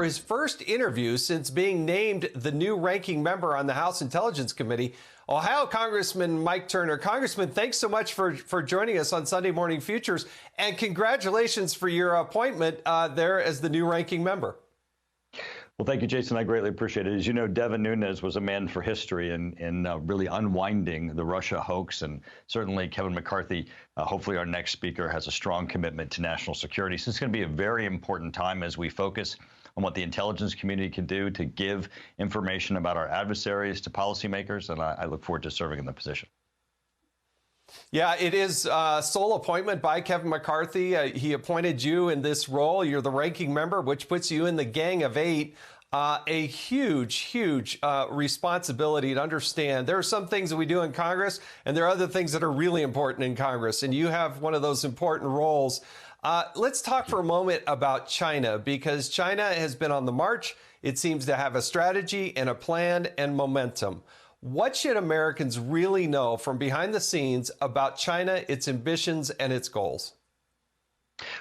For his first interview since being named the new ranking member on the House Intelligence Committee, Ohio Congressman Mike Turner. Congressman, thanks so much for joining us on Sunday Morning Futures, and congratulations for your appointment there as the new ranking member. Well, thank you, Jason. I greatly appreciate it. As you know, Devin Nunes was a man for history in really unwinding the Russia hoax. And certainly Kevin McCarthy, hopefully our next speaker, has a strong commitment to national security. So it's going to be a very important time as we focus on what the intelligence community can do to give information about our adversaries to policymakers. And I look forward to serving in the position. Yeah, it is sole appointment by Kevin McCarthy. He appointed you in this role. You're the ranking member, which puts you in the gang of 8. A huge responsibility to understand. There are some things that we do in Congress, and there are other things that are really important in Congress, and you have one of those important roles. Let's talk for a moment about China, because China has been on the march. It seems to have a strategy and a plan and momentum. What should Americans really know from behind the scenes about China, its ambitions, and its goals?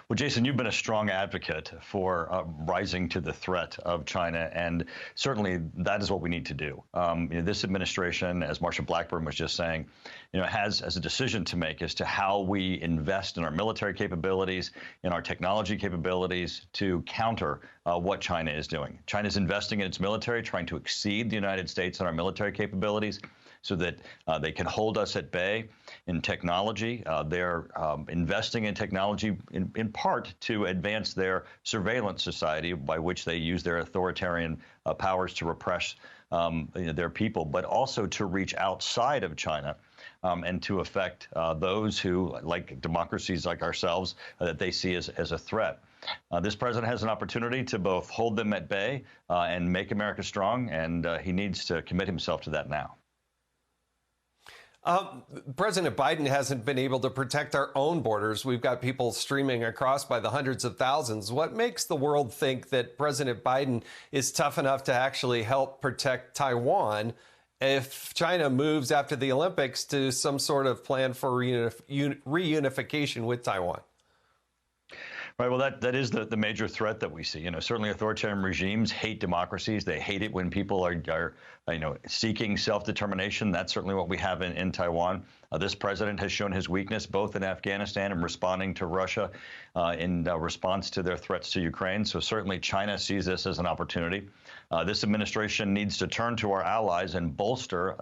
Well, Jason, you've been a strong advocate for rising to the threat of China, and certainly that is what we need to do. This administration, as Marsha Blackburn was just saying, has a decision to make as to how we invest in our military capabilities, in our technology capabilities to counter what China is doing. China is investing in its military, trying to exceed the United States in our military capabilities, so that they can hold us at bay in technology. They're investing in technology in part to advance their surveillance society, by which they use their authoritarian powers to repress their people, but also to reach outside of China and to affect those who, like democracies like ourselves, that they see as a threat. This president has an opportunity to both hold them at bay and make America strong, and he needs to commit himself to that now. President Biden hasn't been able to protect our own borders. We've got people streaming across by the hundreds of thousands. What makes the world think that President Biden is tough enough to actually help protect Taiwan if China moves after the Olympics to some sort of plan for reunification with Taiwan? Right. Well, that is the major threat that we see. Certainly authoritarian regimes hate democracies. They hate it when people are seeking self-determination. That's certainly what we have in Taiwan. This president has shown his weakness both in Afghanistan and responding to Russia in response to their threats to Ukraine. So certainly China sees this as an opportunity. This administration needs to turn to our allies and bolster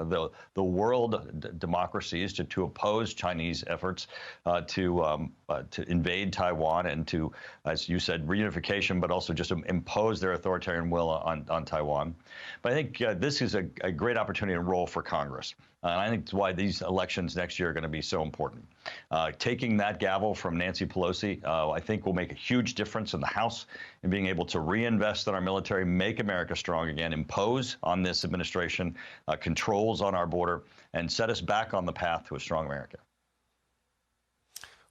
the world democracies to oppose Chinese efforts to invade Taiwan and to, as you said, reunification, but also just impose their authoritarian will on Taiwan. But I think this is a great opportunity and role for Congress. And I think that's why these elections next year are going to be so important. Taking that gavel from Nancy Pelosi, I think will make a huge difference in the House in being able to reinvest in our military, make America strong again, impose on this administration controls on our border, and set us back on the path to a strong America.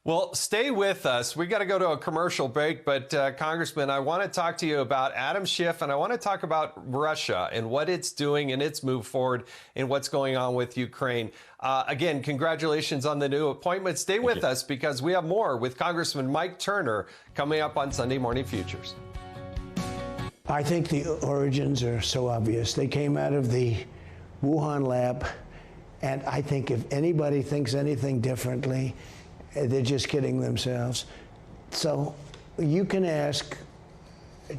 Well, stay with us. We got to go to a commercial break, but Congressman, I want to talk to you about Adam Schiff, and I want to talk about Russia and what it's doing and its move forward and what's going on with Ukraine. Again, congratulations on the new appointment. Stay with us, because we have more with Congressman Mike Turner coming up on Sunday Morning Futures. I think the origins are so obvious. They came out of the Wuhan lab, and I think if anybody thinks anything differently, they're just kidding themselves. So you can ask,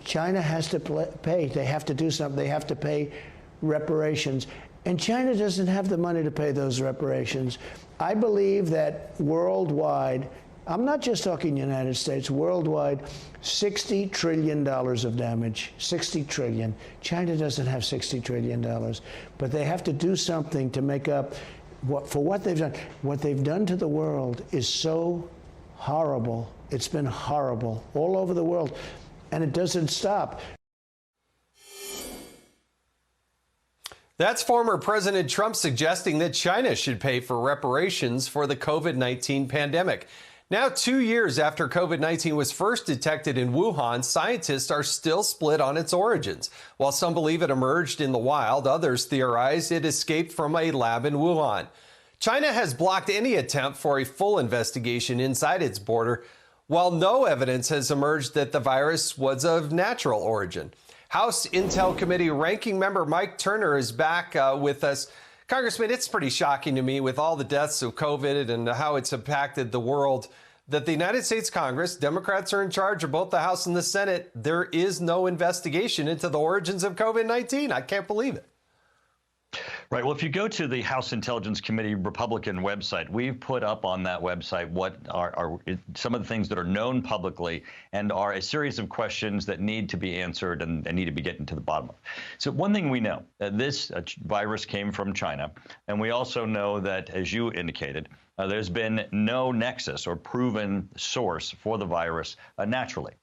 China has to pay. They have to do something. They have to pay reparations. And China doesn't have the money to pay those reparations. I believe that worldwide, I'm not just talking United States, worldwide, $60 trillion of damage, 60 trillion. China doesn't have $60 trillion, but they have to do something to make up for what they've done. What they've done to the world is so horrible. It's been horrible all over the world, and it doesn't stop. That's former President Trump suggesting that China should pay for reparations for the COVID-19 pandemic. Now, 2 years after COVID-19 was first detected in Wuhan, scientists are still split on its origins. While some believe it emerged in the wild, others theorize it escaped from a lab in Wuhan. China has blocked any attempt for a full investigation inside its border, while no evidence has emerged that the virus was of natural origin. House Intel Committee Ranking Member Mike Turner is back with us. Congressman, it's pretty shocking to me with all the deaths of COVID and how it's impacted the world that the United States Congress, Democrats are in charge of both the House and the Senate. There is no investigation into the origins of COVID-19. I can't believe it. Right. Well, if you go to the House Intelligence Committee Republican website, we've put up on that website what are some of the things that are known publicly and are a series of questions that need to be answered and need to be getting to the bottom of. So one thing we know, that this virus came from China, and we also know that, as you indicated, there's been no nexus or proven source for the virus naturally.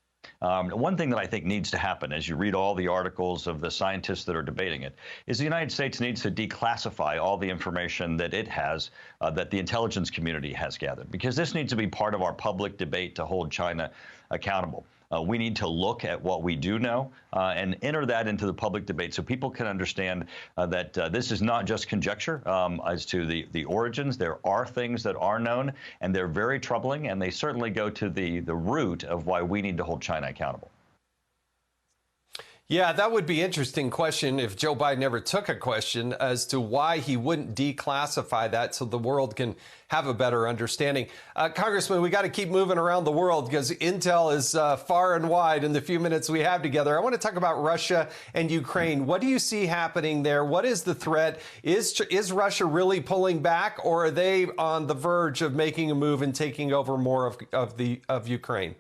One thing that I think needs to happen as you read all the articles of the scientists that are debating it is the United States needs to declassify all the information that it has, that the intelligence community has gathered, because this needs to be part of our public debate to hold China accountable. We need to look at what we do know and enter that into the public debate so people can understand that this is not just conjecture as to the origins. There are things that are known, and they're very troubling, and they certainly go to the root of why we need to hold China accountable. Yeah, that would be an interesting question if Joe Biden ever took a question as to why he wouldn't declassify that so the world can have a better understanding. Congressman, we got to keep moving around the world because intel is far and wide in the few minutes we have together. I want to talk about Russia and Ukraine. What do you see happening there? What is the threat? Is Russia really pulling back, or are they on the verge of making a move and taking over more of Ukraine?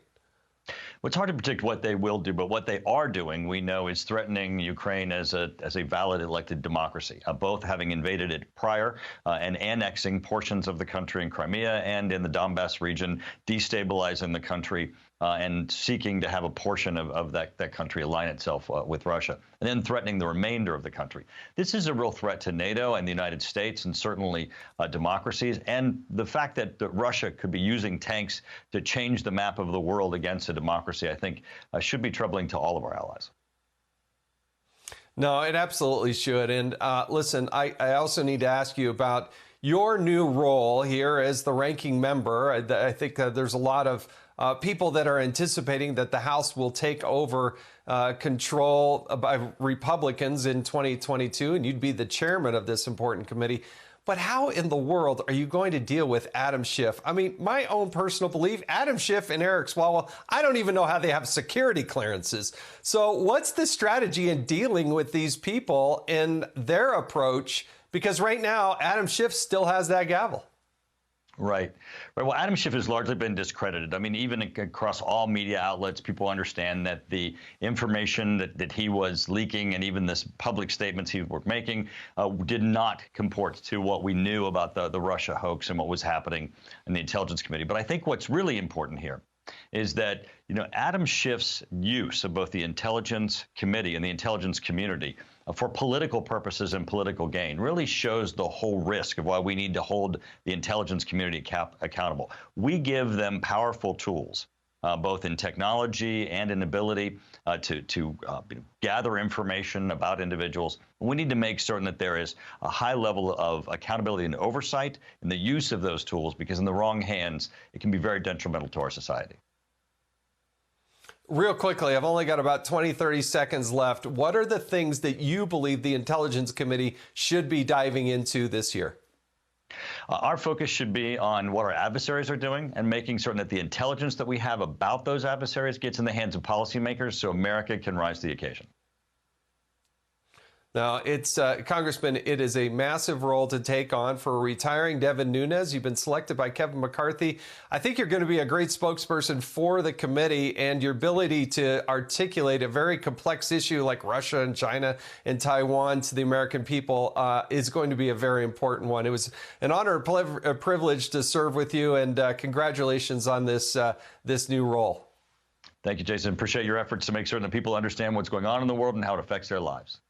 Well, it's hard to predict what they will do, but what they are doing, we know, is threatening Ukraine as a valid elected democracy, both having invaded it prior and annexing portions of the country in Crimea and in the Donbass region, destabilizing the country and seeking to have a portion of that country align itself with Russia, and then threatening the remainder of the country. This is a real threat to NATO and the United States and certainly democracies. And the fact that Russia could be using tanks to change the map of the world against a democracy, I think, should be troubling to all of our allies. No, it absolutely should. And listen, I also need to ask you about your new role here as the ranking member. I think there's a lot of people that are anticipating that the House will take over control by Republicans in 2022, and you'd be the chairman of this important committee. But how in the world are you going to deal with Adam Schiff? I mean, my own personal belief, Adam Schiff and Eric Swalwell, I don't even know how they have security clearances. So what's the strategy in dealing with these people and their approach? Because right now, Adam Schiff still has that gavel. Right. Well, Adam Schiff has largely been discredited. I mean, even across all media outlets, people understand that the information that he was leaking and even this public statements he was making did not comport to what we knew about the Russia hoax and what was happening in the Intelligence Committee. But I think what's really important here is that, Adam Schiff's use of both the Intelligence Committee and the intelligence community for political purposes and political gain really shows the whole risk of why we need to hold the intelligence community accountable. We give them powerful tools, both in technology and in ability to gather information about individuals. We need to make certain that there is a high level of accountability and oversight in the use of those tools, because in the wrong hands, it can be very detrimental to our society. Real quickly, I've only got about 30 seconds left. What are the things that you believe the Intelligence Committee should be diving into this year? Our focus should be on what our adversaries are doing and making certain that the intelligence that we have about those adversaries gets in the hands of policymakers so America can rise to the occasion. Now, it's Congressman, it is a massive role to take on for retiring Devin Nunes. You've been selected by Kevin McCarthy. I think you're going to be a great spokesperson for the committee, and your ability to articulate a very complex issue like Russia and China and Taiwan to the American people is going to be a very important one. It was an honor, a privilege to serve with you, and congratulations on this new role. Thank you, Jason. Appreciate your efforts to make certain that people understand what's going on in the world and how it affects their lives.